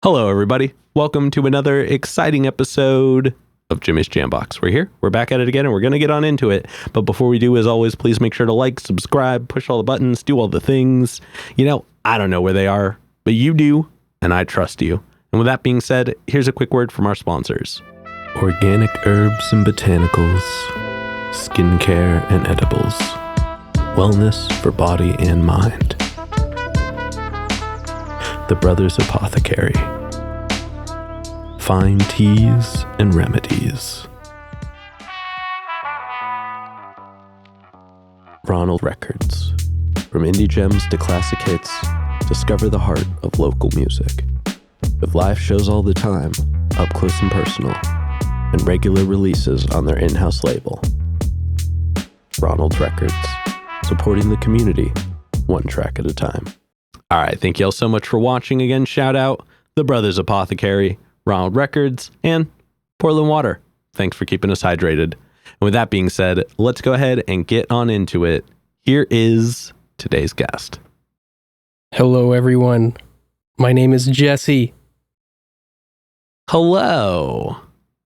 Hello, everybody. Welcome to another exciting episode of Jimmy's Jambox. We're here. We're back at it again, and we're going to get on into it. But before we do, as always, please make sure to like, subscribe, push all the buttons, do all the things. You know, I don't know where they are, but you do, and I trust you. And with that being said, here's a quick word from our sponsors. Organic herbs and botanicals, skincare and edibles, wellness for body and mind. The Brothers Apothecary. Fine teas and remedies. Ronald Records. From indie gems to classic hits, discover the heart of local music. With live shows all the time, up close and personal, and regular releases on their in-house label. Ronald Records. Supporting the community, one track at a time. All right, thank you all so much for watching. Again, shout out The Brothers Apothecary, Ronald Records, and Portland Water. Thanks for keeping us hydrated. And with that being said, let's go ahead and get on into it. Here is today's guest. Hello, everyone. My name is Jesse. Hello.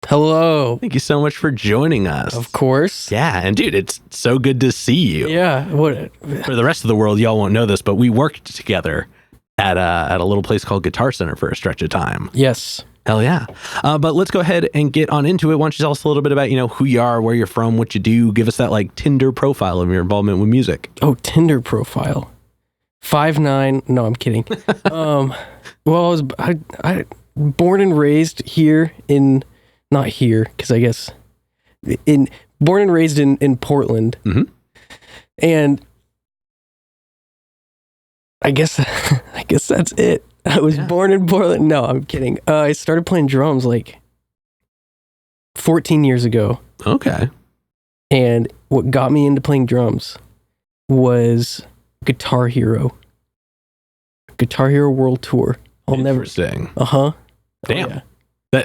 Hello. Thank you so much for joining us. Of course. Yeah, and dude, it's so good to see you. Yeah. What? For the rest of the world, y'all won't know this, but we worked together at a little place called Guitar Center for a stretch of time. Yes. Hell yeah. But let's go ahead and get on into it. Why don't you tell us a little bit about, who you are, where you're from, what you do. Give us that like Tinder profile of your involvement with music. Oh, Tinder profile. 5'9". No, I'm kidding. Well, I born and raised here in, not here, because I guess born and raised in Portland. Mm-hmm. And I guess that's it. I was born in Portland. No, I'm kidding. I started playing drums like 14 years ago. Okay. And what got me into playing drums was Guitar Hero. Guitar Hero World Tour. Interesting. Uh-huh. Damn. Oh, yeah.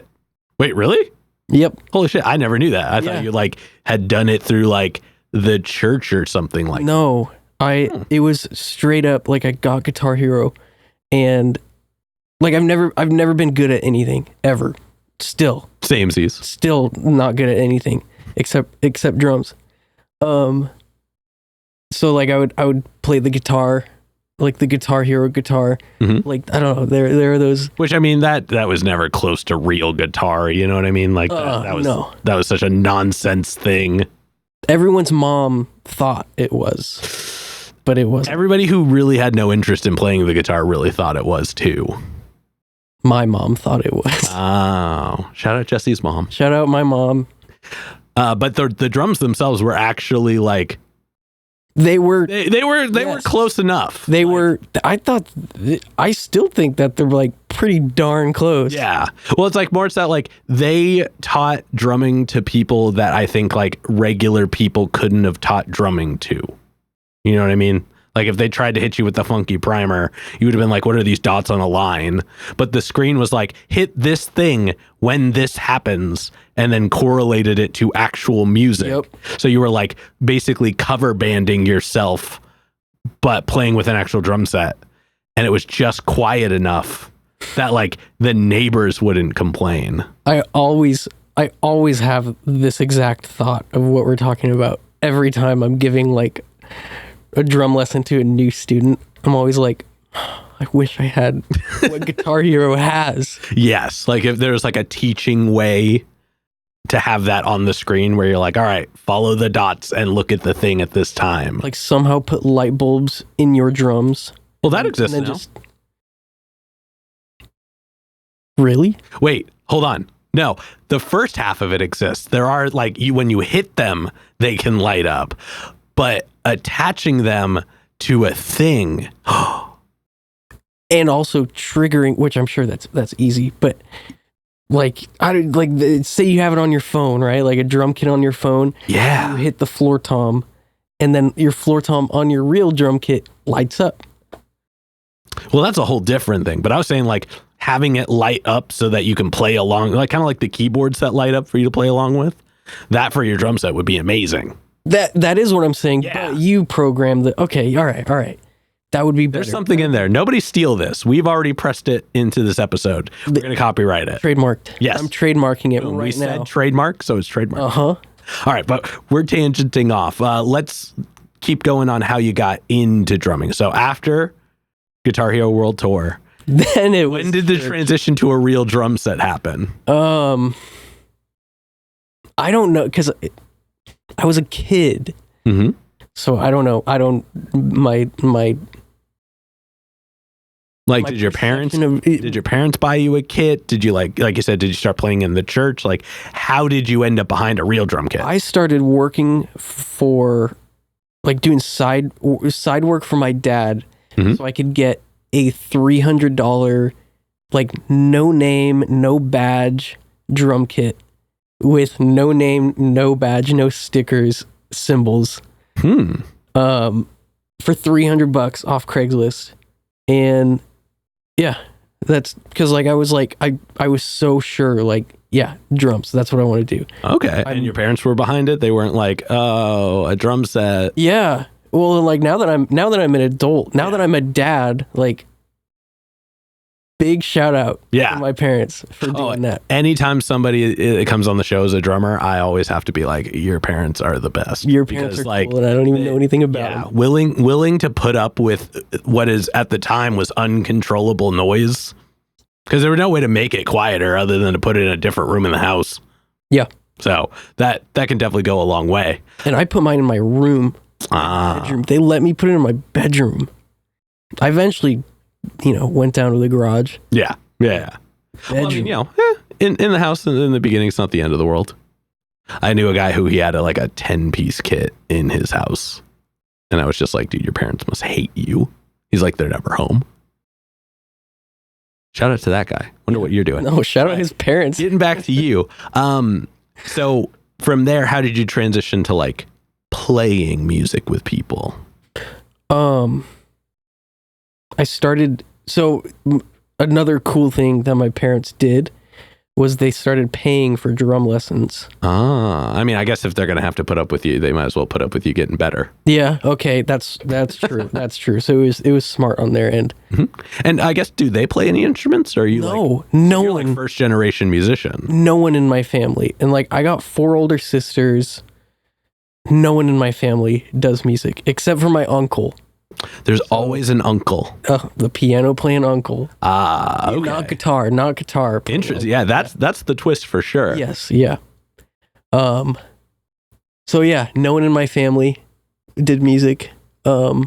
Wait, really? Yep. Holy shit, I never knew that. I thought you had done it through like the church or something like No. It was straight up like I got Guitar Hero and like I've never been good at anything ever. Still. Samesies. Still not good at anything except drums. So like I would play the guitar, like the Guitar Hero guitar. Mm-hmm. Like I don't know, there are those. Which I mean that was never close to real guitar. You know what I mean? Like that was such a nonsense thing. Everyone's mom thought it was, but it wasn't. Everybody who really had no interest in playing the guitar really thought it was too. My mom thought it was. Oh, shout out Jesse's mom. Shout out my mom. But the drums themselves were actually like. They were close enough. They were. I still think that they're like pretty darn close. Yeah. Well, it's that like they taught drumming to people that I think like regular people couldn't have taught drumming to. You know what I mean? Like if they tried to hit you with the funky primer, you would have been like, what are these dots on a line? But the screen was like, hit this thing when this happens, and then correlated it to actual music. Yep. So you were like basically cover banding yourself, but playing with an actual drum set. And it was just quiet enough that like the neighbors wouldn't complain. I always have this exact thought of what we're talking about every time I'm giving like a drum lesson to a new student. I'm always like, I wish I had what Guitar Hero has. Yes. Like if there's like a teaching way to have that on the screen where you're like, all right, follow the dots and look at the thing at this time. Like somehow put light bulbs in your drums. Well, that exists now. Really? Wait, hold on. No, the first half of it exists. There are like when you hit them, they can light up. But attaching them to a thing and also triggering, which I'm sure that's easy, but like say you have it on your phone, right? Like a drum kit on your phone. Yeah. You hit the floor tom, and then your floor tom on your real drum kit lights up. Well, that's a whole different thing. But I was saying like having it light up so that you can play along, like kind of like the keyboards that light up for you to play along with. That for your drum set would be amazing. That is what I'm saying. Yeah. But you program the okay. All right. That would be better. There's something in there. Nobody steal this. We've already pressed it into this episode. We're going to copyright it. Trademarked. Yes. I'm trademarking it Boom, right we now. said trademark, so it's trademark. Uh-huh. All right, but we're tangenting off. Let's keep going on how you got into drumming. So after Guitar Hero World Tour, Then it was when did the transition to a real drum set happen? I don't know, because I was a kid. Mm-hmm. So I don't know. My Like, my did your parents perception of- buy you a kit? Did you like you said, did you start playing in the church? Like, how did you end up behind a real drum kit? I started working for, like, doing side work for my dad, Mhm. so I could get a $300, like, no name, no badge drum kit with no name, no badge, no stickers, cymbals, for $300 off Craigslist. And yeah, that's because I was so sure, like, yeah, drums, that's what I want to do. Okay. And your parents were behind it? They weren't like, oh, a drum set. Yeah. Well, like, now that I'm an adult, now that I'm a dad, like, big shout out Yeah. to my parents for doing that. Anytime somebody comes on the show as a drummer, I always have to be like, your parents are the best. Your parents Because, are cool, and I don't even know anything about them. willing to put up with what is at the time was uncontrollable noise, because there was no way to make it quieter other than to put it in a different room in the house. Yeah. So that can definitely go a long way. And I put mine in my room. Bedroom. They let me put it in my bedroom. I eventually, went down to the garage. Yeah. Well, I mean, in the house in the beginning, it's not the end of the world. I knew a guy who he had a 10-piece kit in his house. And I was just like, dude, your parents must hate you. He's like, they're never home. Shout out to that guy. Wonder what you're doing. No, shout out his parents. Getting back to you. So from there, how did you transition to playing music with people? I started, another cool thing that my parents did was they started paying for drum lessons. I mean, I guess if they're going to have to put up with you, they might as well put up with you getting better. Yeah, okay, that's true. That's true. So it was smart on their end. Mm-hmm. And I guess, do they play any instruments? Or are you no you're one, first generation musician? no one in my family. And I got 4 older sisters. No one in my family does music except for my uncle. There's always an uncle. The piano playing uncle. Okay. Not guitar. Interesting. Yeah, that's the twist for sure. Yes, yeah. So yeah, no one in my family did music. I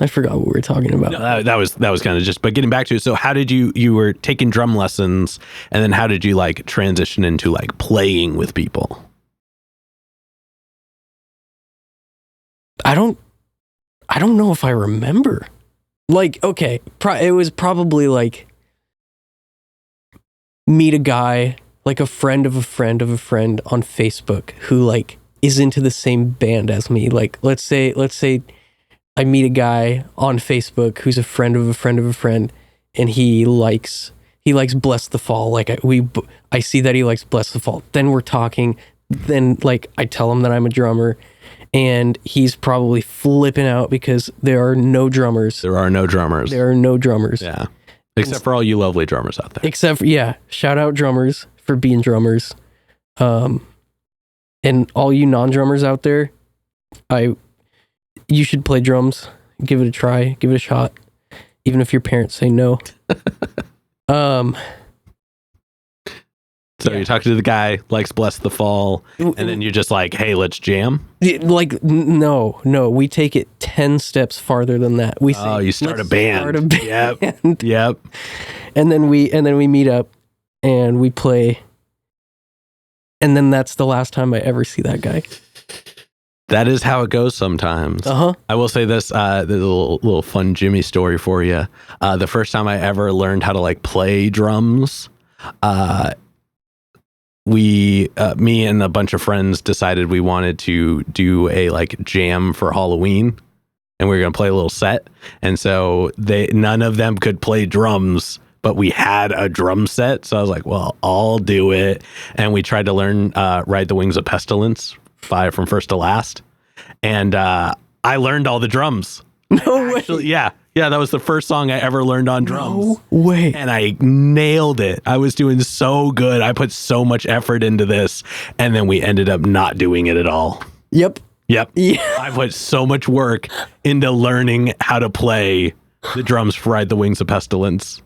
forgot what we were talking about. No, that was kind of just, but getting back to it. So how did you were taking drum lessons, and then how did you transition into playing with people? I don't know if I remember. Okay, it was probably meet a guy, a friend of a friend of a friend on Facebook who is into the same band as me. Let's say I meet a guy on Facebook who's a friend of a friend of a friend, and he likes Bless the Fall. I see that he likes Bless the Fall. Then we're talking. Then I tell him that I'm a drummer, and he's probably flipping out because there are no drummers. There are no drummers. Yeah. Except for all you lovely drummers out there. Shout out drummers for being drummers. And all you non-drummers out there, you should play drums. Give it a try. Give it a shot. Even if your parents say no. So you're talking to the guy, likes Bless the Fall, and then you're just like, hey, let's jam? No. We take it 10 steps farther than that. We say, you start a band. Yep. And then we meet up and we play. And then that's the last time I ever see that guy. That is how it goes sometimes. I will say this, there's a little fun Jimmy story for you. The first time I ever learned how to play drums me and a bunch of friends decided we wanted to do a like jam for Halloween, and we were going to play a little set. And so none of them could play drums, but we had a drum set. So I was like, well, I'll do it. And we tried to learn Ride the Wings of Pestilence from first to last. And I learned all the drums. No Actually, way. yeah. Yeah, that was the first song I ever learned on drums. No way. And I nailed it. I was doing so good. I put so much effort into this. And then we ended up not doing it at all. Yep. Yep. Yeah. I put so much work into learning how to play the drums for Ride the Wings of Pestilence.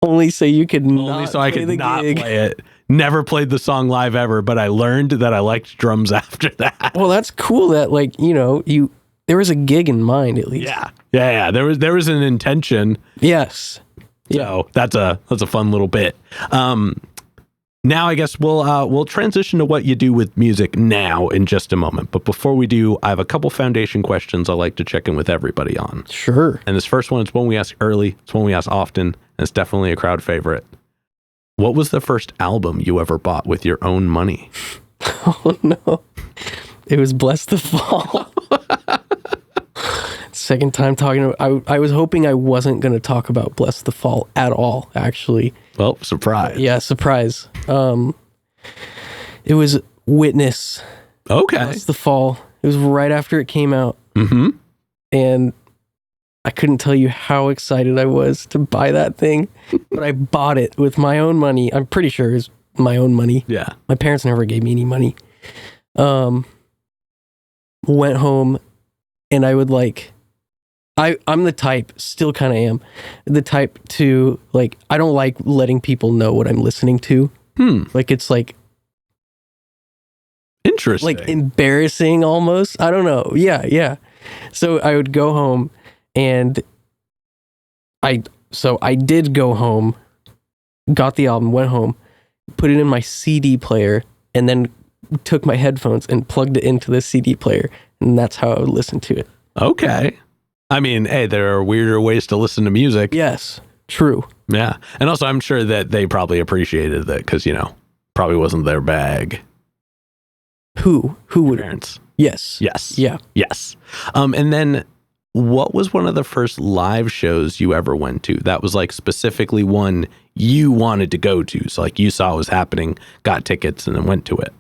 Only so you could Only not so I play could the not gig. play it. Never played the song live ever, but I learned that I liked drums after that. Well, that's cool that like, there was a gig in mind at least. Yeah. There was an intention. Yes. So that's a fun little bit. Now I guess we'll transition to what you do with music now in just a moment. But before we do, I have a couple foundation questions I like to check in with everybody on. Sure. And this first one is one we ask early. It's one we ask often, and it's definitely a crowd favorite. What was the first album you ever bought with your own money? Oh no. It was Bless the Fall. Second time talking about I was hoping I wasn't going to talk about Bless the Fall at all, actually. Well, surprise. Yeah, surprise. It was Witness. Okay. Bless the Fall. It was right after it came out. Mm-hmm. And I couldn't tell you how excited I was to buy that thing, but I bought it with my own money. I'm pretty sure it was my own money. Yeah. My parents never gave me any money. Went home and I would I'm the type, still kind of am, the type to I don't like letting people know what I'm listening to. It's Interesting. Embarrassing almost. I don't know. Yeah. So I would go home and I did go home, got the album, went home, put it in my CD player, and then took my headphones and plugged it into the CD player. And that's how I would listen to it. Okay. I mean, hey, there are weirder ways to listen to music. Yes, true. Yeah. And also, I'm sure that they probably appreciated that because, probably wasn't their bag. Who would? Parents. Yes. Yeah. Yes. And then what was one of the first live shows you ever went to? That was specifically one you wanted to go to. So you saw it was happening, got tickets, and then went to it.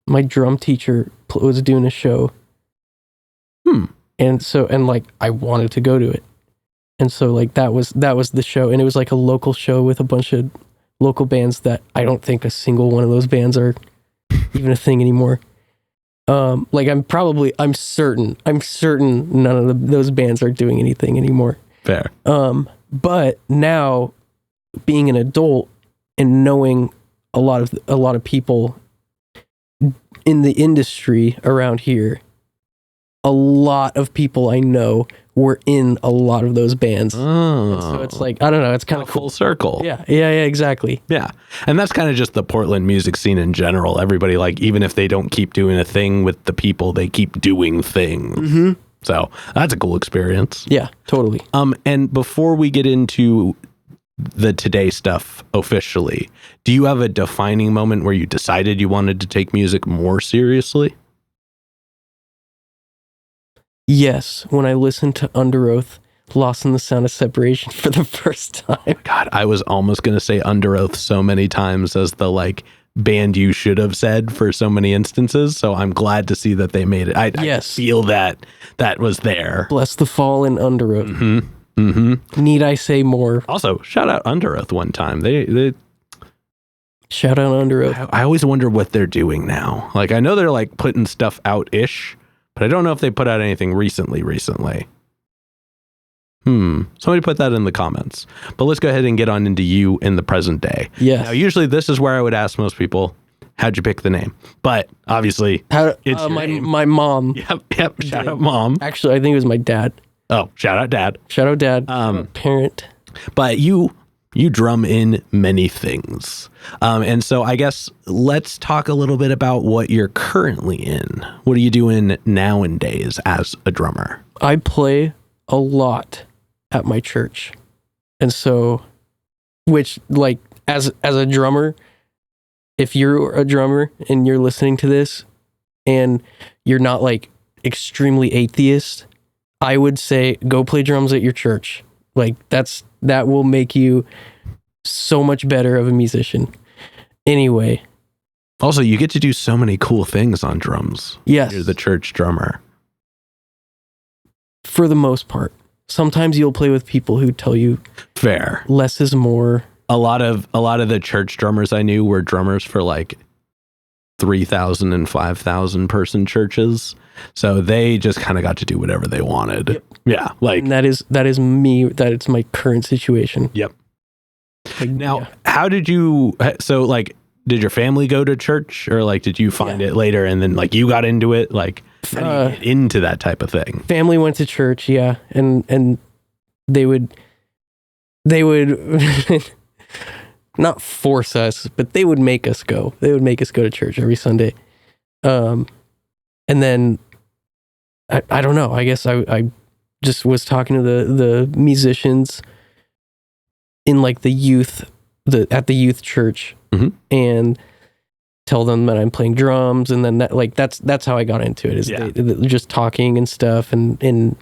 My drum teacher was doing a show. And so, I wanted to go to it. And so that was the show. And it was a local show with a bunch of local bands that I don't think a single one of those bands are even a thing anymore. I'm certain none of those bands are doing anything anymore. Fair. But now being an adult and knowing a lot of people in the industry around here, a lot of people I know were in a lot of those bands. Oh. And so it's I don't know, it's kind of full circle. Yeah, exactly. Yeah. And that's kind of just the Portland music scene in general. Everybody, even if they don't keep doing a thing with the people, they keep doing things. Mm-hmm. So that's a cool experience. Yeah, totally. And before we get into the today stuff officially, do you have a defining moment where you decided you wanted to take music more seriously? Yes, when I listened to Under Oath, Lost in the Sound of Separation for the first time. God, I was almost going to say Under Oath so many times as the band you should have said for so many instances. So I'm glad to see that they made it. I feel that was there. Bless the Fall and Under Oath. Mm-hmm. Mm-hmm. Need I say more? Also, shout out Under Oath one time. They shout out Under Oath. I always wonder what they're doing now. I know they're putting stuff out-ish, but I don't know if they put out anything recently. Somebody put that in the comments. But let's go ahead and get on into you in the present day. Yes. Now, usually this is where I would ask most people, how'd you pick the name? But obviously, it's your name. My mom. Yep. Shout out mom. Actually, I think it was my dad. Oh, shout out dad. Shout out dad. Parent. But you drum in many things. And so I guess let's talk a little bit about what you're currently in. What are you doing nowadays as a drummer? I play a lot at my church. And so, which like as a drummer, if you're a drummer and you're listening to this and you're not like extremely atheist, I would say go play drums at your church. Like that will make you so much better of a musician. Anyway. Also, you get to do so many cool things on drums. Yes. You're the church drummer. For the most part. Sometimes you'll play with people who tell you fair. Less is more. A lot of the church drummers I knew were drummers for like 3,000 and 5,000 person churches. So they just kind of got to do whatever they wanted. Yep. Yeah. Like and that is me. That it's my current situation. Yep. Like, now, how did you, so like, did your family go to church or like, did you find it later and then like you got into it? Like, how do you get into that type of thing? Family went to church. Yeah. And they would not force us, but they would make us go. They would make us go to church every Sunday. And then I don't know. I guess I just was talking to the musicians in like the youth, at the youth church, and tell them that I'm playing drums, and then that's how I got into it. Is just talking and stuff, and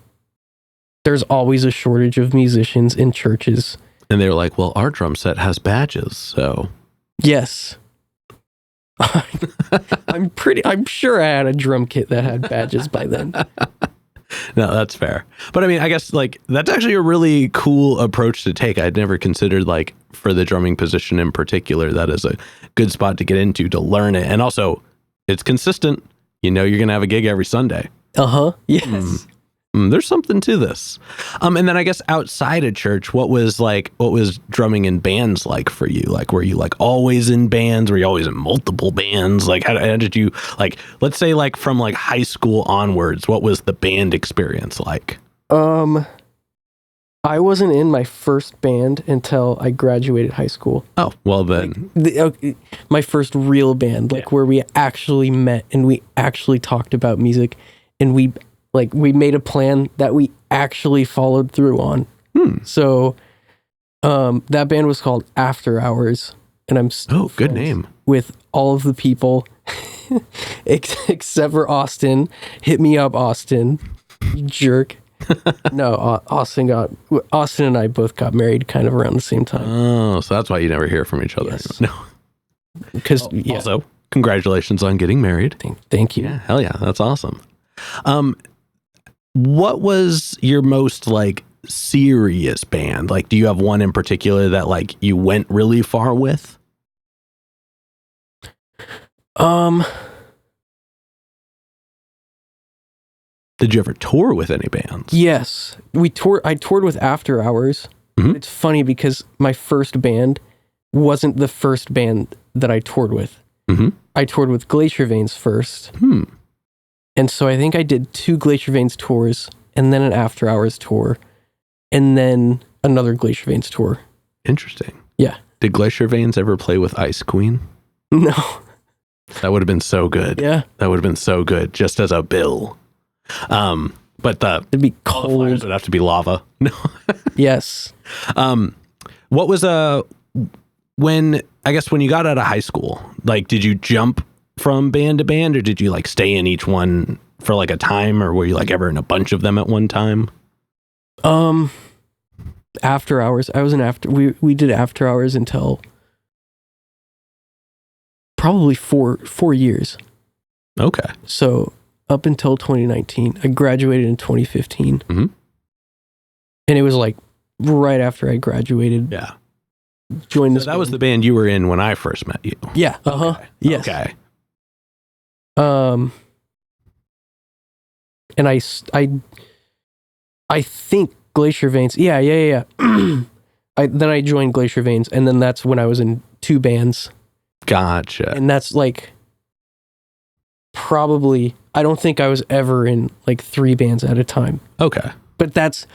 there's always a shortage of musicians in churches. And they were like, well, our drum set has badges, so. Yes. I'm sure I had a drum kit that had badges by then. No, that's fair. But I mean, I guess like that's actually a really cool approach to take. I'd never considered like for the drumming position in particular, that is a good spot to get into, to learn it. And also it's consistent. You know, you're going to have a gig every Sunday. Yes. There's something to this. And then I guess outside of church, what was drumming in bands like for you? Like, were you like always in bands? Were you always in multiple bands? Like, how did you, like, let's say like from like high school onwards, what was the band experience like? I wasn't in my first band until I graduated high school. Oh, well then. My first real band, like where we actually met and we actually talked about music, and we made a plan that we actually followed through on. So that band was called After Hours, and I'm still good name with all of the people except for Austin. Hit me up, Austin, you jerk. No, Austin and I both got married kind of around the same time. Oh, so that's why you never hear from each other. Yes. No, because also congratulations on getting married. Thank you. Yeah, hell yeah, that's awesome. What was your most like serious band? Like, do you have one in particular that like you went really far with? Did you ever tour with any bands? Yes, I toured with After Hours. It's funny because my first band wasn't the first band that I toured with. I toured with Glacier Veins first. And so I think I did 2 Glacier Veins tours, and then an After Hours tour, and then another Glacier Veins tour. Interesting. Yeah. Did Glacier Veins ever play with Ice Queen? No. That would have been so good. Yeah. That would have been so good, just as a bill. But it'd be cold. It would have to be lava. No. Yes. What was when you got out of high school, like, did you jump from band to band, or did you like stay in each one for like a time, or were you like ever in a bunch of them at one time? After Hours. I was in we did After Hours until probably 4 years. Okay. So up until 2019. I graduated in 2015. And it was like right after I graduated. Yeah. Joined this. That was the band you were in when I first met you. Yeah. Okay. Yes. Okay. And I think Glacier Veins. Yeah. Then I joined Glacier Veins, and then that's when I was in 2 bands. Gotcha. And that's like probably, I don't think I was ever in like 3 bands at a time. Okay. But that's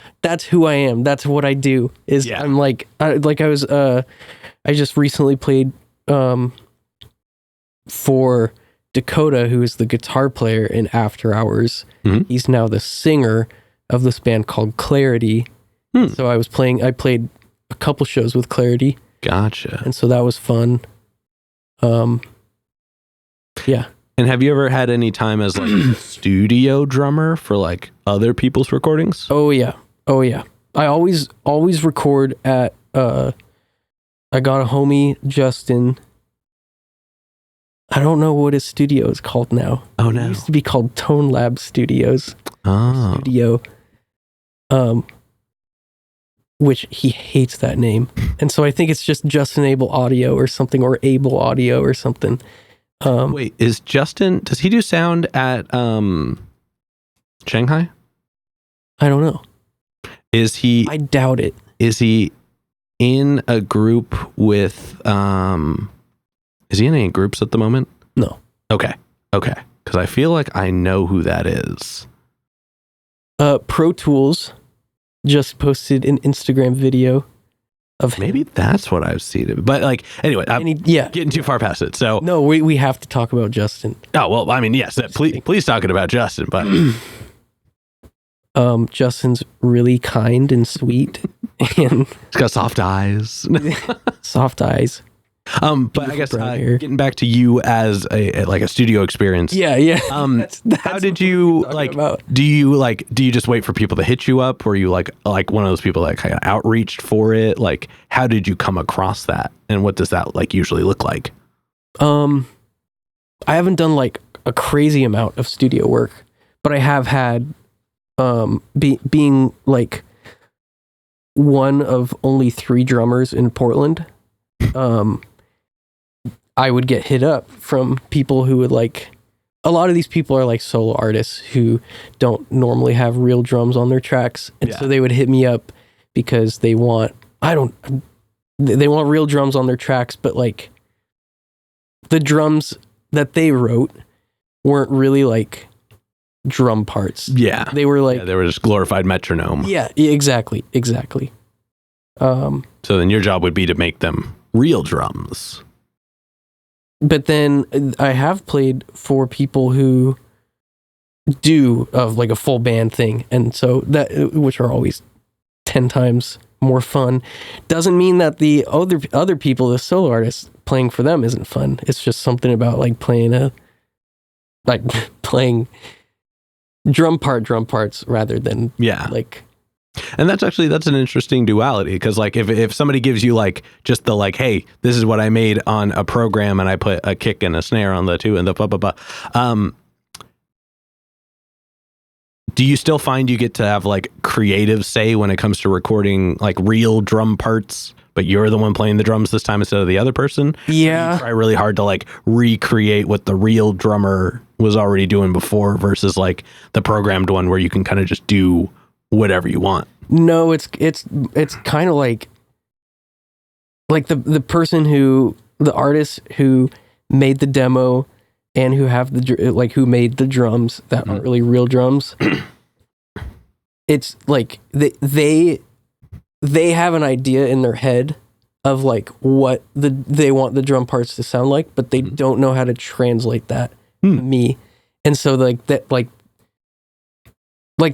who I am. That's what I do. I'm like, I just recently played for Dakota, who is the guitar player in After Hours. He's now the singer of this band called Clarity, So I played a couple shows with Clarity. Gotcha. And so that was fun. Yeah. And have you ever had any time as like a studio drummer for like other people's recordings? Oh yeah. I always record at I got a homie, Justin. I don't know what his studio is called now. Oh no. It used to be called Tone Lab Studios. Oh. Studio. Which he hates that name. And so I think it's just Justin Able Audio or something, or Able Audio or something. Wait, is Justin, does he do sound at Shanghai? I don't know. Is he I doubt it. Is he in a group with is he in any groups at the moment? No. Okay. Because I feel like I know who that is. Pro Tools just posted an Instagram video of him. Maybe that's what I've seen. But like, anyway, I'm getting too far past it. So no, we have to talk about Justin. Oh well, I mean, yes. Please talking about Justin, but Justin's really kind and sweet, and he's got soft eyes. Soft eyes. But I guess getting back to you as a studio experience. Yeah. That's how did you like? Do you just wait for people to hit you up? Were you like one of those people that kind of outreached for it? Like, how did you come across that, and what does that like usually look like? I haven't done like a crazy amount of studio work, but I have had being like one of only 3 drummers in Portland. I would get hit up from people who would like, a lot of these people are like solo artists who don't normally have real drums on their tracks. And so they would hit me up because they want real drums on their tracks, but like the drums that they wrote weren't really like drum parts. Yeah. They were like, they were just glorified metronome. Yeah, exactly. So then your job would be to make them real drums. But then I have played for people who do like a full band thing, and so that, which are always 10 times more fun. Doesn't mean that the other people, the solo artists, playing for them isn't fun. It's just something about like playing drum parts rather than like. And that's an interesting duality, because like if somebody gives you like just the like, hey, this is what I made on a program and I put a kick and a snare on the 2 and the blah blah blah. Do you still find you get to have like creative say when it comes to recording like real drum parts, but you're the one playing the drums this time instead of the other person? Yeah. You try really hard to like recreate what the real drummer was already doing before versus like the programmed one where you can kind of just do whatever you want. No, it's kind of like the person the artist who made the demo and who have who made the drums that aren't really real drums. It's like they have an idea in their head of like what they want the drum parts to sound like, but they don't know how to translate that to me. And so like that like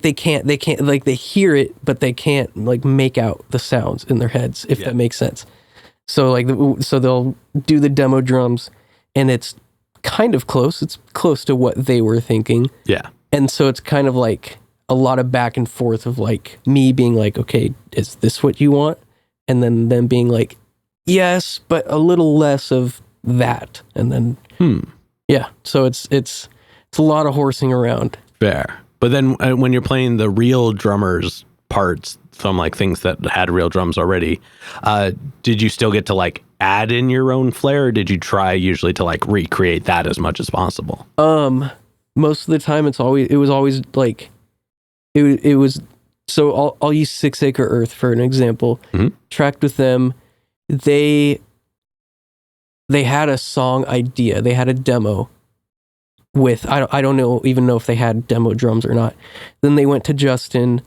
they can't like they hear it, but they can't like make out the sounds in their heads, if that makes sense. So like so they'll do the demo drums and it's kind of close. It's close to what they were thinking. Yeah. And so it's kind of like a lot of back and forth of like me being like, okay, is this what you want? And then them being like, yes, but a little less of that. And then yeah. So it's a lot of horsing around. Fair. But then when you're playing the real drummers parts from like things that had real drums already, did you still get to like add in your own flair, or did you try usually to like recreate that as much as possible? Most of the time it was always like it was, so I'll use 6 Acre Earth for an example. Tracked with them, they had a song idea, they had a demo with, I don't even know if they had demo drums or not. Then they went to Justin.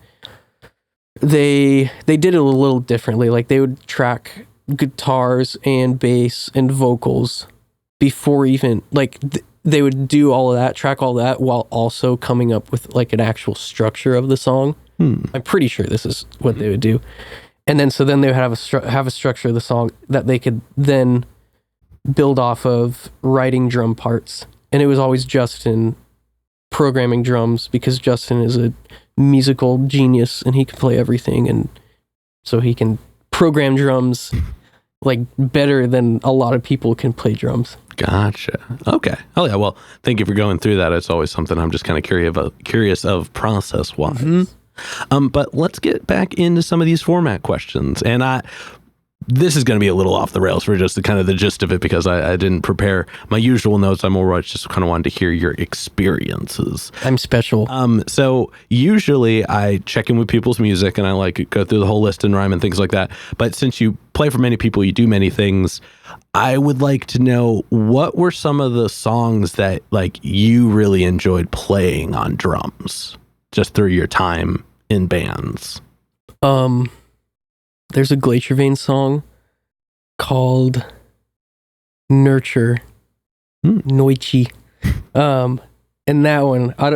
They did it a little differently. Like they would track guitars and bass and vocals before even like they would do all of that, track all that while also coming up with like an actual structure of the song. I'm pretty sure this is what they would do. And then they would have a structure of the song that they could then build off of writing drum parts. And it was always Justin programming drums because Justin is a musical genius and he can play everything, and so he can program drums like better than a lot of people can play drums. Gotcha. Okay. Oh yeah. Well, thank you for going through that. It's always something I'm just kind of curious of process wise. But let's get back into some of these format questions. And this is going to be a little off the rails for just the gist of it, because I didn't prepare my usual notes. I'm more just kind of wanted to hear your experiences. I'm special. So usually I check in with people's music and I go through the whole list and rhyme and things like that. But since you play for many people, you do many things. I would like to know, what were some of the songs that you really enjoyed playing on drums just through your time in bands? There's a Glacier Vein song called Nurture, Noichi. And that one, I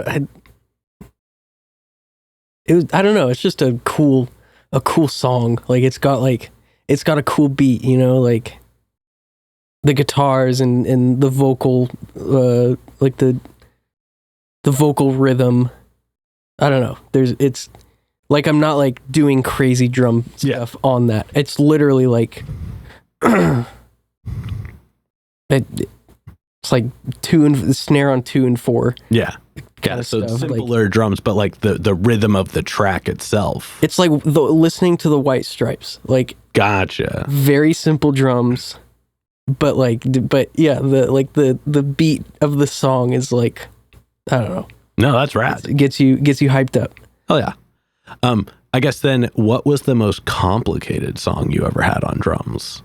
don't know, it's just a cool song. It's got a cool beat, the guitars and the vocal, the vocal rhythm. I don't know. It's I'm not doing crazy drum stuff on that. It's literally it's the snare on 2 and 4. Yeah. Yeah, so stuff. Simpler drums, but the rhythm of the track itself. It's listening to the White Stripes. Gotcha. Very simple drums, but yeah, the beat of the song is I don't know. No, that's rad. It gets you hyped up. Oh yeah. I guess then, what was the most complicated song you ever had on drums?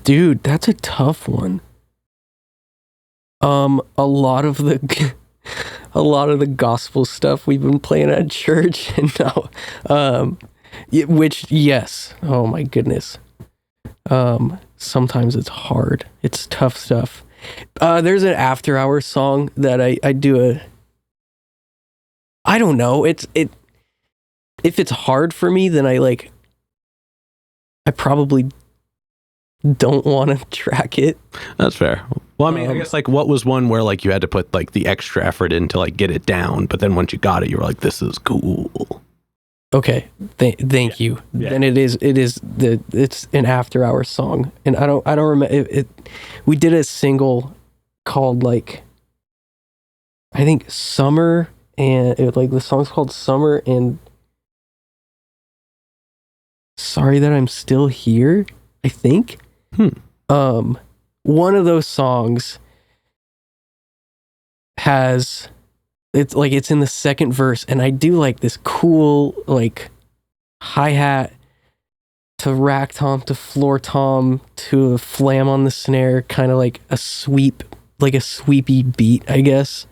Dude, that's a tough one. A lot of the gospel stuff we've been playing at church, and now, which, yes, oh my goodness. Sometimes it's hard. It's tough stuff. There's an After Hours song that I do I don't know. If it's hard for me, then I probably don't want to track it. That's fair. Well, I mean, I guess what was one where you had to put the extra effort in to get it down, but then once you got it, you were like, this is cool. Okay, thank you. Yeah. And it's an After Hours song, and I don't remember it. We did a single called I think Summer, and the song's called Summer and Sorry That I'm Still Here, I think. One of those songs has. It's in the second verse, and I do this cool hi-hat to rack tom to floor tom to a flam on the snare, kind of a sweep, a sweepy beat, I guess.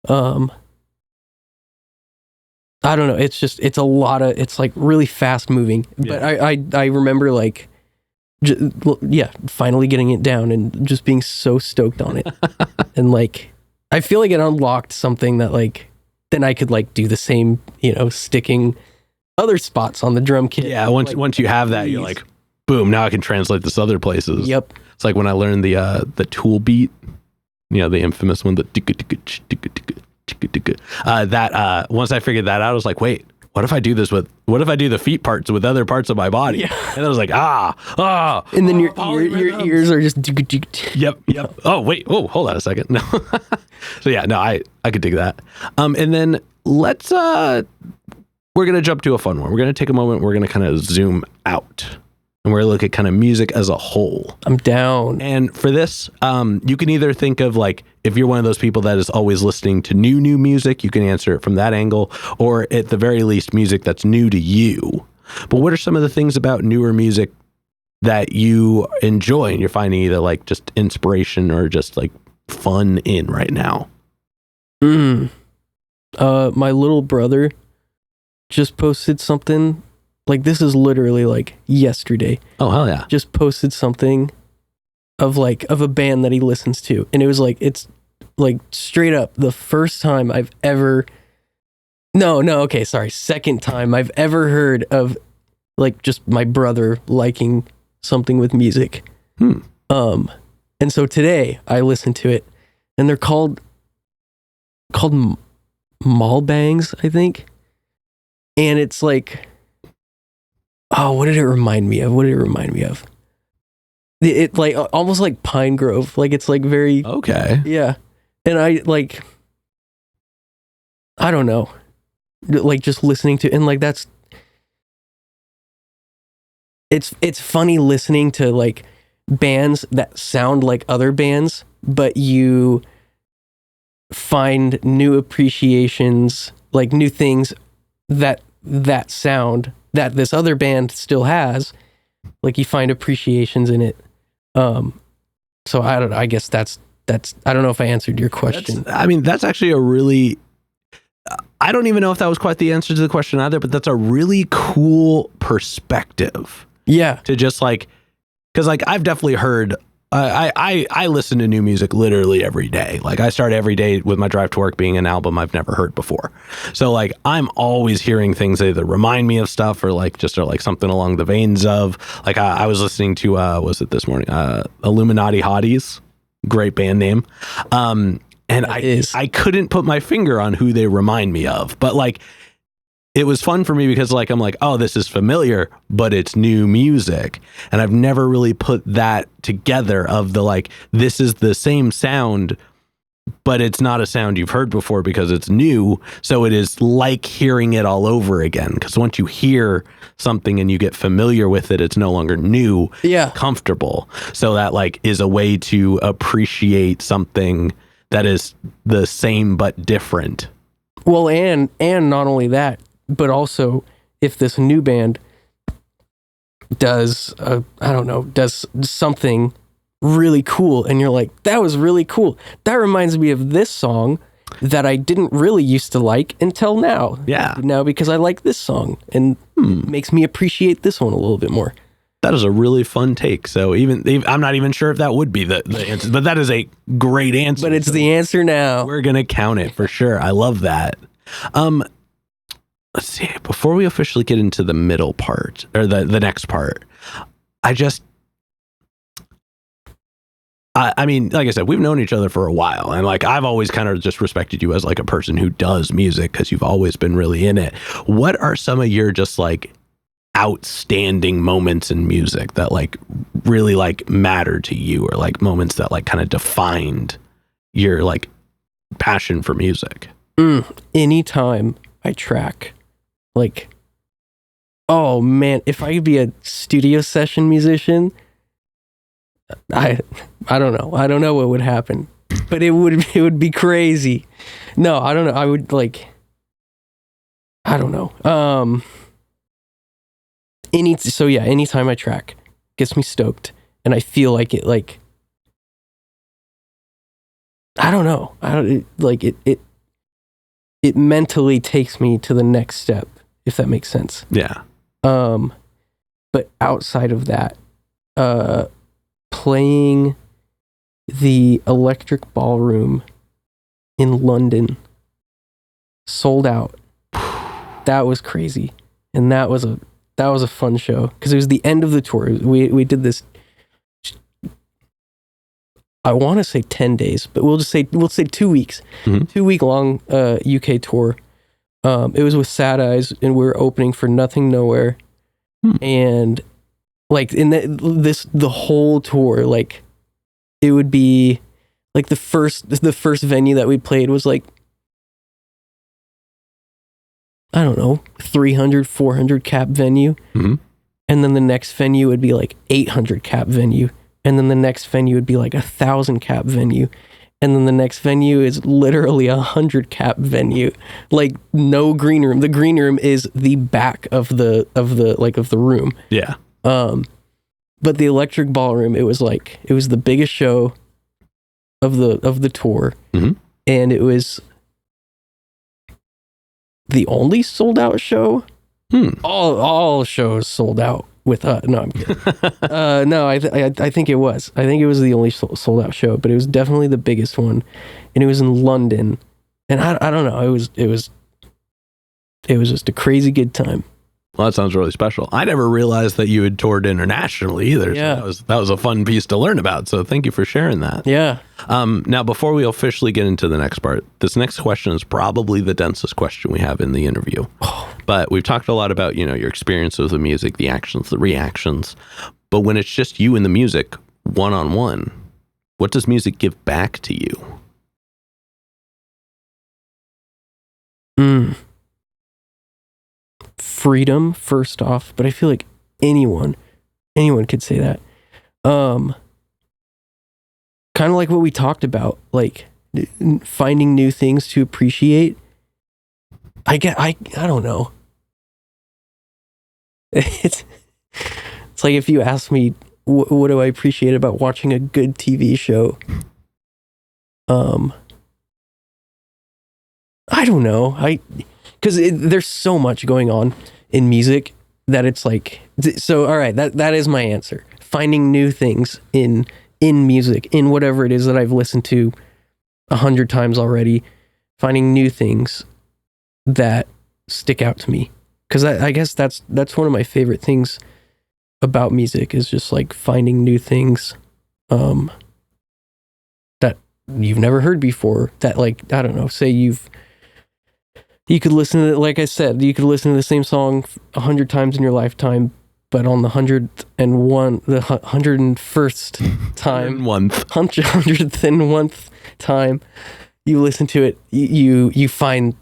I don't know, it's a lot of, it's really fast moving, but I remember finally getting it down and just being so stoked on it. And I feel it unlocked something that then I could do the same, sticking other spots on the drum kit. Yeah, once you have that, you're boom, now I can translate this other places. Yep. It's when I learned the Tool beat, the infamous one, that once I figured that out, I was wait, what if I do the feet parts with other parts of my body? Yeah. And I was and then your ears are just Yep. Oh wait, hold on a second. No. So yeah, no, I could dig that. And then let's we're gonna jump to a fun one. We're gonna take a moment, we're gonna kind of zoom out. And we're gonna look at kind of music as a whole. I'm down. And for this, you can either think of if you're one of those people that is always listening to new music, you can answer it from that angle, or at the very least, music that's new to you. But what are some of the things about newer music that you enjoy and you're finding either just inspiration or just fun in right now? My little brother just posted something. This is literally yesterday. Oh, hell yeah. Just posted something of a band that he listens to, and it was like, it's like straight up the first time I've ever second time I've ever heard of like just my brother liking something with music. And so today I listened to it, and they're called Mall Bangs, I think. And it's like, oh, what did it remind me of? It like almost like Pine Grove. Like it's like very Okay. Yeah. And I don't know. Like just listening to, and like it's funny listening to like bands that sound like other bands, but you find new appreciations, like new things that sound that this other band still has. Like you find appreciations in it. So I don't know. I guess that's I don't know if I answered your question. That's actually a really, I don't even know if that was quite the answer to the question either, but that's a really cool perspective. Yeah. To just like, because like I've definitely heard, I listen to new music literally every day. Like I start every day with my drive to work being an album I've never heard before. So like I'm always hearing things that either remind me of stuff or like just are like something along the veins of, like I was listening to, was it this morning? Illuminati Hotties, great band name. And I couldn't put my finger on who they remind me of, but like, it was fun for me because like, I'm like, oh, this is familiar, but it's new music. And I've never really put that together of the, like, this is the same sound, but it's not a sound you've heard before because it's new. So it is like hearing it all over again. Because once you hear something and you get familiar with it, it's no longer new, comfortable. So that like is a way to appreciate something that is the same but different. Well, and not only that, but also if this new band does something really cool and you're like, that was really cool. That reminds me of this song that I didn't really used to like until now. Yeah. Now because I like this song and it makes me appreciate this one a little bit more. That is a really fun take. So even I'm not even sure if that would be the answer, but that is a great answer. But it's the answer now. We're going to count it for sure. I love that. Let's see, before we officially get into the middle part or the next part, I mean, like I said, we've known each other for a while, and like I've always kind of just respected you as like a person who does music because you've always been really in it. What are some of your just like outstanding moments in music that like really like matter to you, or like moments that like kind of defined your like passion for music? Anytime I track, like, oh man, if I could be a studio session musician, I don't know what would happen, but it would be crazy. No, I don't know. I would like, I don't know. Anytime I track gets me stoked, and I feel like it, like, I don't know. It mentally takes me to the next step, if that makes sense. Yeah. But outside of that, playing the Electric Ballroom in London, sold out. That was crazy. And that was a fun show because it was the end of the tour. We did this, I want to say 10 days, but we'll say 2 weeks. 2 week long UK tour. It was with Sad Eyes, and we were opening for Nothing Nowhere. And like in the whole tour, like it would be like the first venue that we played was like, I don't know, 300, 400 cap venue. And then the next venue would be like 800 cap venue. And then the next venue would be like 1,000 cap venue. And then the next venue is literally 100 cap venue. Like no green room. The green room is the back of the room. Yeah. But the Electric Ballroom, it was the biggest show of the tour. And it was the only sold out show. All shows sold out. with no, I'm kidding. No, I think it was. I think it was the only sold out show, but it was definitely the biggest one, and it was in London. And I don't know. It was just a crazy good time. Well, that sounds really special. I never realized that you had toured internationally either. Yeah. So that was a fun piece to learn about. So thank you for sharing that. Yeah. Now, before we officially get into the next part, this next question is probably the densest question we have in the interview. But we've talked a lot about, your experience with the music, the actions, the reactions. But when it's just you and the music, one-on-one, what does music give back to you? Freedom, first off, but I feel like anyone could say that. Kind of like what we talked about, like finding new things to appreciate. I don't know. It's like if you ask me what do I appreciate about watching a good TV show, I don't know. Because there's so much going on in music that it's like, so all right, that is my answer. Finding new things in music, in whatever it is that I've listened to 100 times already, finding new things that stick out to me. Because I guess that's one of my favorite things about music, is just like finding new things that you've never heard before, that, like, I don't know, say you could listen to, like I said, you could listen to the same song 100 times in your lifetime, but on the 101st time, 101th time you listen to it, you find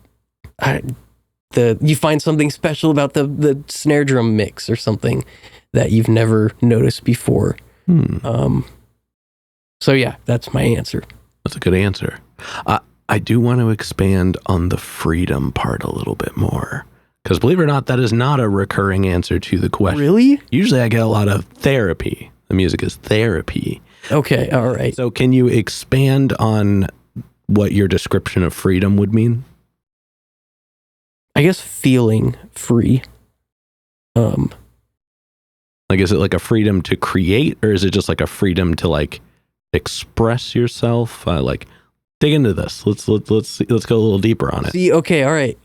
something special about the snare drum mix or something that you've never noticed before. So yeah, that's my answer. That's a good answer. I do want to expand on the freedom part a little bit more, because believe it or not, that is not a recurring answer to the question. Really? Usually I get a lot of therapy. The music is therapy. Okay, all right. So can you expand on what your description of freedom would mean? I guess feeling free. Like, is it like a freedom to create, or is it just like a freedom to like express yourself? Like, dig into this. Let's go a little deeper on it. See, okay, all right.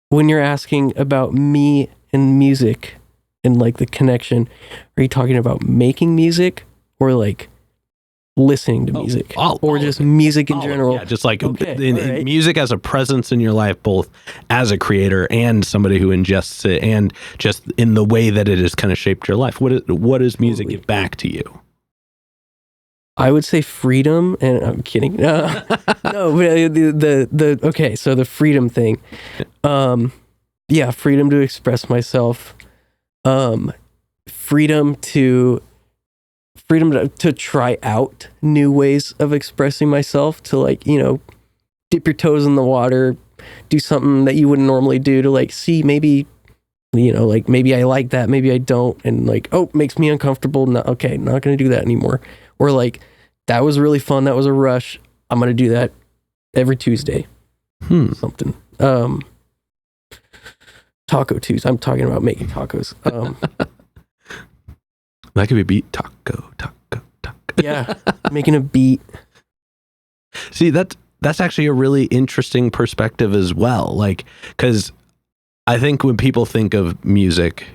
When you're asking about me and music and like the connection, are you talking about making music or like listening to music, or just music in general? Yeah, just like Okay, music as a presence in your life, both as a creator and somebody who ingests it, and just in the way that it has kind of shaped your life. What does music give back to you? I would say freedom, and I'm kidding. No, but the okay, so the freedom thing. Yeah, freedom to express myself. Freedom to try out new ways of expressing myself, to like, dip your toes in the water, do something that you wouldn't normally do, to like see maybe, like maybe I like that, maybe I don't, and like, oh, makes me uncomfortable. No, okay, not going to do that anymore. Or like, that was really fun, that was a rush, I'm going to do that every Tuesday. Something. Taco Tuesday. I'm talking about making tacos. That could be a beat. Taco. Yeah, making a beat. See, that's actually a really interesting perspective as well. Like, because I think when people think of music,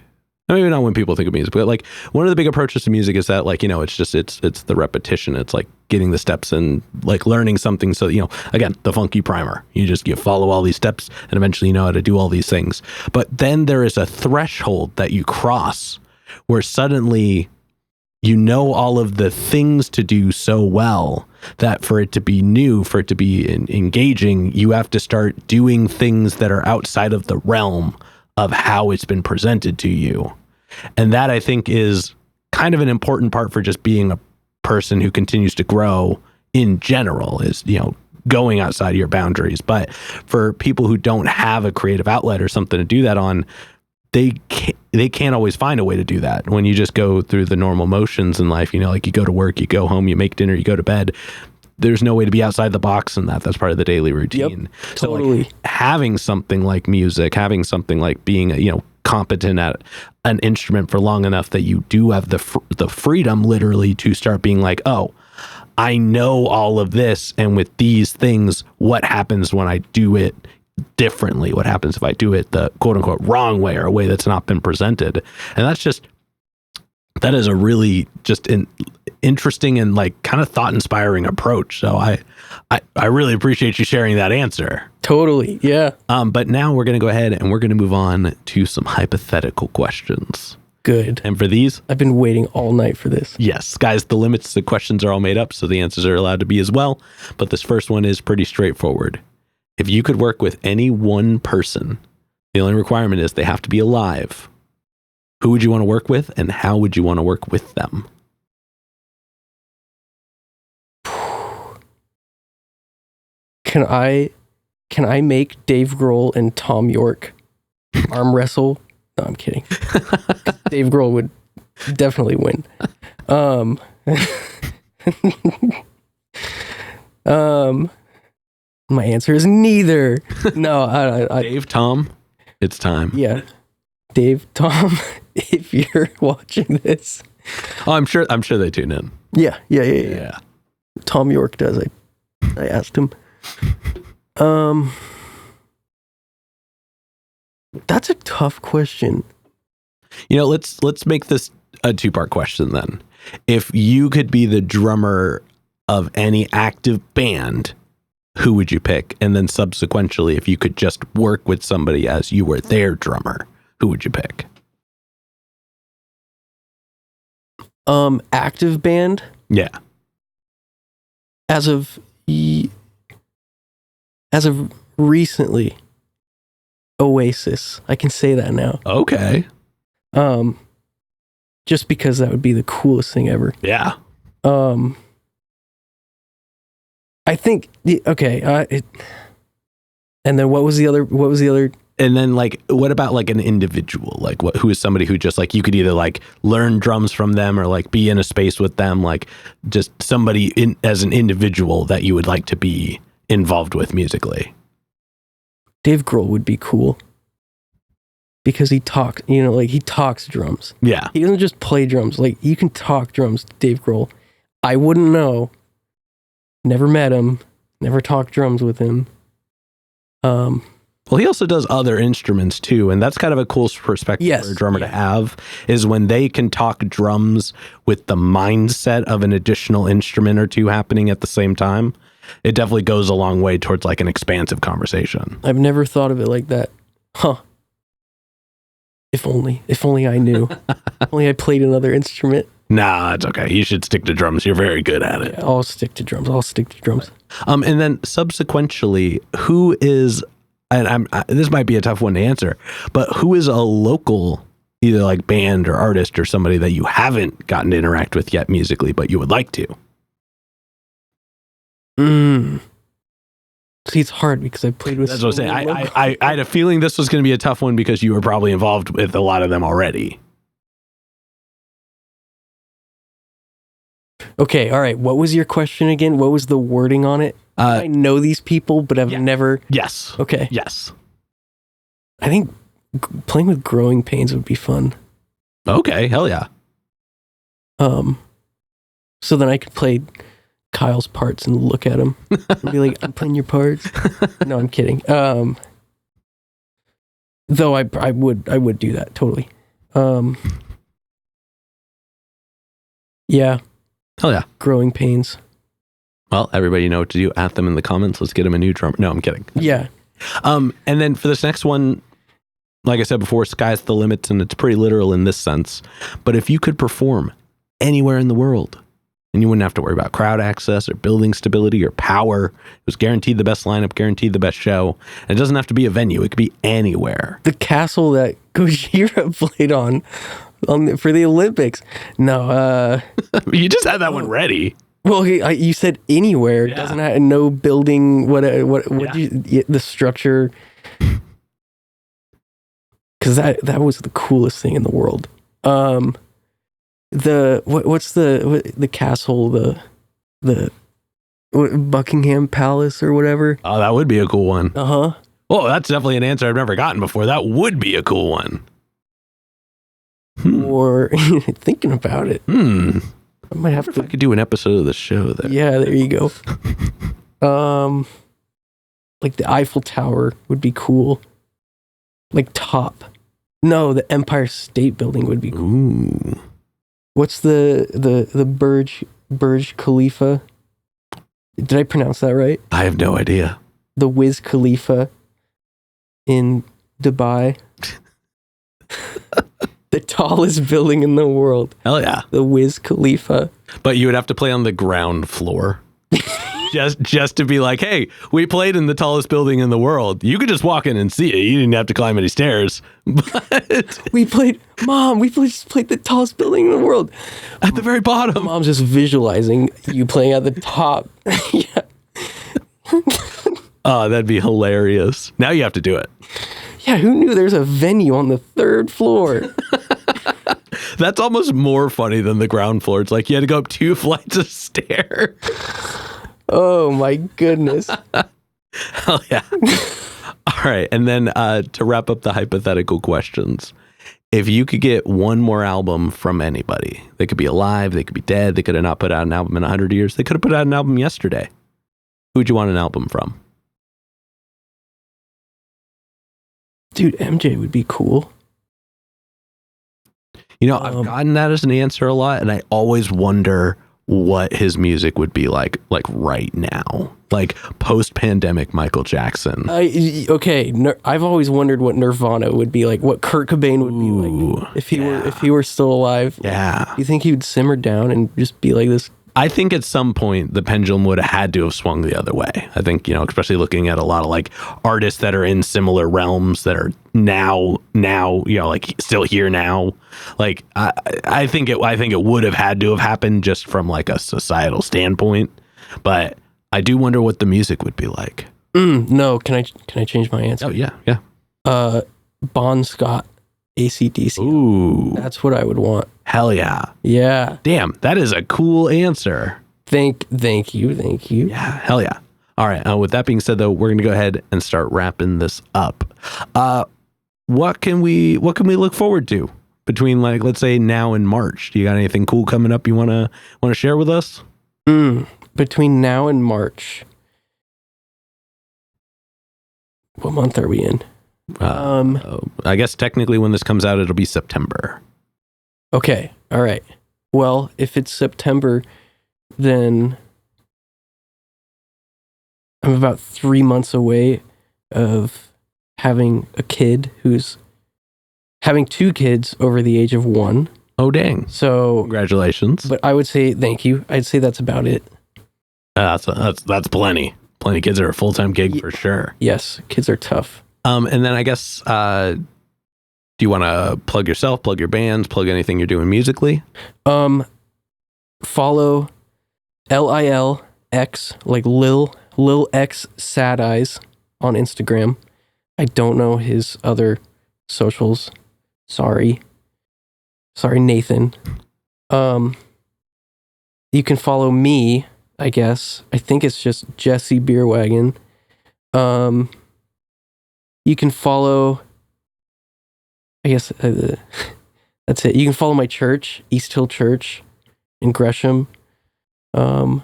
maybe not when people think of music, but like one of the big approaches to music is that, like, it's the repetition. It's like getting the steps and like learning something. So, again, the funky primer, you follow all these steps and eventually you know how to do all these things. But then there is a threshold that you cross where suddenly all of the things to do so well that for it to be new, for it to be engaging, you have to start doing things that are outside of the realm of how it's been presented to you. And that, I think, is kind of an important part for just being a person who continues to grow in general, is, going outside of your boundaries. But for people who don't have a creative outlet or something to do that on, they can't always find a way to do that. When you just go through the normal motions in life, like you go to work, you go home, you make dinner, you go to bed, there's no way to be outside the box in that. That's part of the daily routine. Yep, totally. So like having something like music, having something like being competent at an instrument for long enough that you do have the freedom literally to start being like, oh, I know all of this, and with these things, what happens when I do it differently? What happens if I do it the quote unquote wrong way, or a way that's not been presented? And that is a really just an interesting and like kind of thought inspiring approach. So I really appreciate you sharing that answer. Totally. Yeah. But now we're going to go ahead and we're going to move on to some hypothetical questions. Good. And for these, I've been waiting all night for this. yes, sky's the limits. The questions are all made up, so the answers are allowed to be as well. But this first one is pretty straightforward. If you could work with any one person, the only requirement is they have to be alive. Who would you want to work with, and how would you want to work with them? Can I make Dave Grohl and Tom York arm wrestle? No, I'm kidding. Dave Grohl would definitely win. My answer is neither. No, I Dave, Tom, it's time. yeah. Dave, Tom, if you're watching this. Oh, I'm sure they tune in. Yeah. Tom York does. I asked him. That's a tough question. You know, let's make this a two-part question then. If you could be the drummer of any active band, who would you pick? And then subsequently, if you could just work with somebody as you were their drummer, who would you pick? Active band Yeah. as of recently, Oasis. I can say that now. Okay. Just because that would be the coolest thing ever. Yeah. I think and then what was the other? And then like, what about like an individual? Like who is somebody who just like, you could either like learn drums from them or like be in a space with them, like just somebody as an individual that you would like to be involved with musically? Dave Grohl would be cool because he talks drums. Yeah. He doesn't just play drums. Like, you can talk drums to Dave Grohl. I wouldn't know. Never met him. Never talked drums with him. Well, he also does other instruments too, and that's kind of a cool perspective for a drummer to have, is when they can talk drums with the mindset of an additional instrument or two happening at the same time. It definitely goes a long way towards like an expansive conversation. I've never thought of it like that. Huh. If only I knew. If only I played another instrument. Nah, it's okay. You should stick to drums. You're very good at it. Yeah, I'll stick to drums. And then subsequently, who is, and this might be a tough one to answer, but who is a local, either like band or artist or somebody that you haven't gotten to interact with yet musically, but you would like to? See, it's hard because I played with. That's what I'm saying. I had a feeling this was going to be a tough one because you were probably involved with a lot of them already. Okay, all right. What was your question again? What was the wording on it? I know these people, but I've never. Yes. Okay. Yes. I think playing with Growing Pains would be fun. Okay. Hell yeah. So then I could play Kyle's parts and look at him and be like, "I'm playing your parts." No, I'm kidding. Though I would do that totally. Yeah. Hell yeah. Growing Pains. Well, everybody know what to do. At them in the comments. Let's get them a new drum. No, I'm kidding. Yeah. And then for this next one, like I said before, sky's the limit, and it's pretty literal in this sense. But if you could perform anywhere in the world, and you wouldn't have to worry about crowd access or building stability or power, it was guaranteed the best lineup, guaranteed the best show. And it doesn't have to be a venue. It could be anywhere. The castle that Gojira played on for the Olympics. No. You just had that one ready. Well, you said anywhere. It doesn't have no building. The structure. Because that was the coolest thing in the world. What's the castle, the Buckingham Palace or whatever? Oh, that would be a cool one. Uh-huh. Well, that's definitely an answer I've never gotten before. That would be a cool one. or thinking about it. I might have to. I could do an episode of the show there. Yeah, there you go. Like the Eiffel Tower would be cool. Like top. No, the Empire State Building would be cool. Ooh. What's the Burj Khalifa? Did I pronounce that right? I have no idea. The Wiz Khalifa in Dubai. The tallest building in the world. Hell yeah. The Wiz Khalifa. But you would have to play on the ground floor. just to be like, hey, we played in the tallest building in the world. You could just walk in and see it. You didn't have to climb any stairs. But We played the tallest building in the world. at the very bottom. Mom's just visualizing you playing at the top. Yeah. Oh, that'd be hilarious. Now you have to do it. Yeah, who knew there's a venue on the 3rd floor? That's almost more funny than the ground floor. It's like you had to go up 2 flights of stairs. Oh my goodness. Hell yeah. All right. And then to wrap up the hypothetical questions, if you could get one more album from anybody, they could be alive, they could be dead, they could have not put out an album in 100 years, they could have put out an album yesterday. Who would you want an album from? Dude, MJ would be cool. You know, I've gotten that as an answer a lot, and I always wonder what his music would be like right now, like post-pandemic Michael Jackson. I've always wondered what Nirvana would be like, what Kurt Cobain would be like if he were still alive. Yeah. You think he would simmer down and just be like this? I think at some point the pendulum would have had to have swung the other way. I think, especially looking at a lot of like artists that are in similar realms that are now, like still here now. Like I think it would have had to have happened just from like a societal standpoint. But I do wonder what the music would be like. No, can I change my answer? Oh yeah. Bon Scott, AC/DC. Ooh, That's what I would want. hell yeah. Yeah. Damn, that is a cool answer. Thank you. Yeah, hell yeah. All right. With that being said, though, we're going to go ahead and start wrapping this up. What can we look forward to between, like, let's say now and March? Do you got anything cool coming up you want to share with us? Between now and March. What month are we in? I guess technically when this comes out, it'll be September. Okay. All right. Well, if it's September, then I'm about 3 months away of having a kid who's having 2 kids over the age of 1. Oh, dang. So Congratulations. But I would say thank you. I'd say that's about it. That's plenty. Plenty of kids are a full-time gig for sure. Yes. Kids are tough. And then I guess, do you want to plug yourself, plug your bands, plug anything you're doing musically? Follow LILX, like Lil X Sad Eyes on Instagram. I don't know his other socials. Sorry, Nathan. You can follow me, I guess. I think it's just Jesse Beirwagen. You can follow, I guess that's it. You can follow my church, East Hill Church in Gresham. My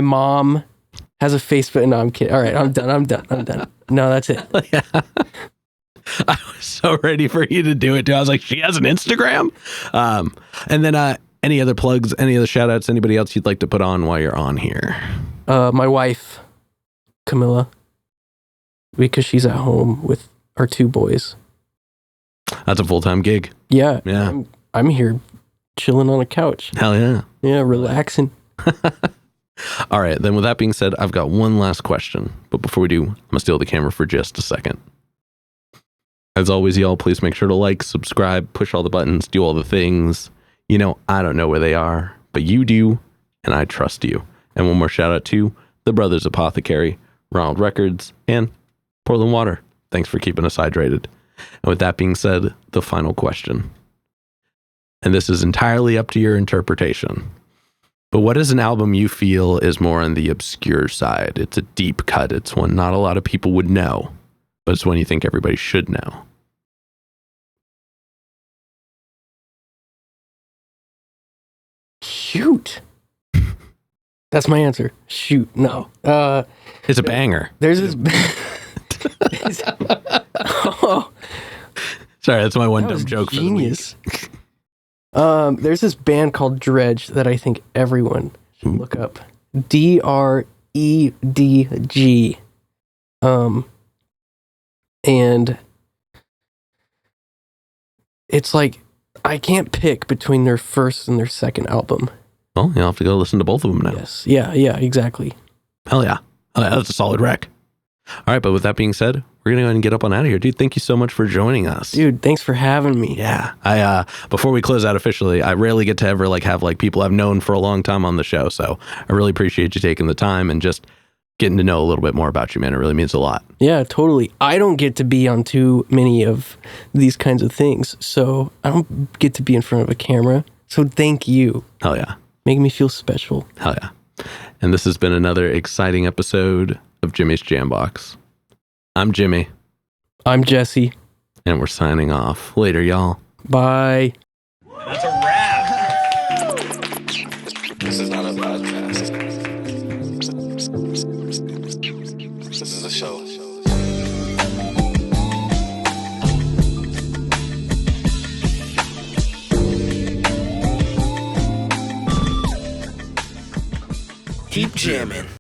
mom has a Facebook. No, I'm kidding. All right, I'm done. No, that's it. Yeah. I was so ready for you to do it too. I was like, she has an Instagram? And then any other plugs, any other shout outs, anybody else you'd like to put on while you're on here? My wife, Camilla, because she's at home with our 2 boys. That's a full-time gig. Yeah. I'm here chilling on a couch. Hell yeah. Yeah, relaxing. All right. Then with that being said, I've got one last question. But before we do, I'm going to steal the camera for just a second. As always, y'all, please make sure to like, subscribe, push all the buttons, do all the things. I don't know where they are, but you do, and I trust you. And one more shout out to the Brothers Apothecary, Ronald Records, and Portland Water. Thanks for keeping us hydrated. And with that being said, the final question. And this is entirely up to your interpretation. But what is an album you feel is more on the obscure side? It's a deep cut. It's one not a lot of people would know, but it's one you think everybody should know. Shoot. That's my answer. Shoot. No. It's a banger. There's this. Oh, Sorry, that's my one that dumb was joke genius. There's this band called Dredge that I think everyone should look up. DREDG. And it's like I can't pick between their first and their second album. Well, you'll have to go listen to both of them now. Yes. Yeah, exactly. Hell yeah. Oh, yeah, that's a solid rec. All right, but with that being said, we're gonna go ahead and get up on out of here, dude. Thank you so much for joining us, Dude, thanks for having me. Yeah, I before we close out officially, I rarely get to ever have people I've known for a long time on the show, so I really appreciate you taking the time and just getting to know a little bit more about you, man. It really means a lot. Yeah, totally. I don't get to be on too many of these kinds of things, so I don't get to be in front of a camera. So thank you. Hell yeah. Making me feel special. Hell yeah. And this has been another exciting episode of Jimmy's Jambox. I'm Jimmy. I'm Jesse. And we're signing off. Later, y'all. Bye. That's a wrap. This is not a podcast. This is a show. Keep jamming.